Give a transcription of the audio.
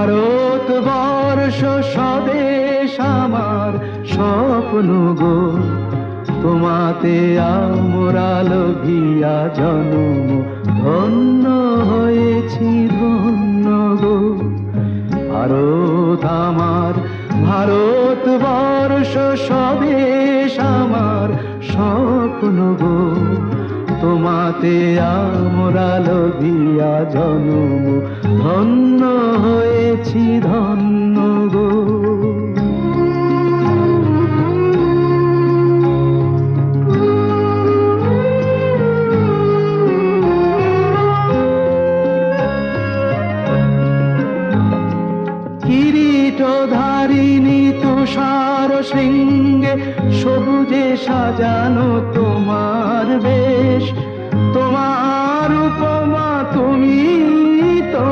ভারতবর্ষ স্বদেশ আমার স্বপ্ন গো, তোমাতে আমরা লোভিয়া জন্ম ধন্য হয়েছি ধন্য গো। ভারত আমার, ভারতবর্ষ স্বদেশ আমার স্বপ্ন গো, তোমাতে আমরা লোভিয়া জন্ম ধন্য হয়েছি ধন্য গো। কিরীটধারিণী তুষার শৃঙ্গে সবুজে সাজানো তোমার বেশ, তোমার উপমা তুমি তো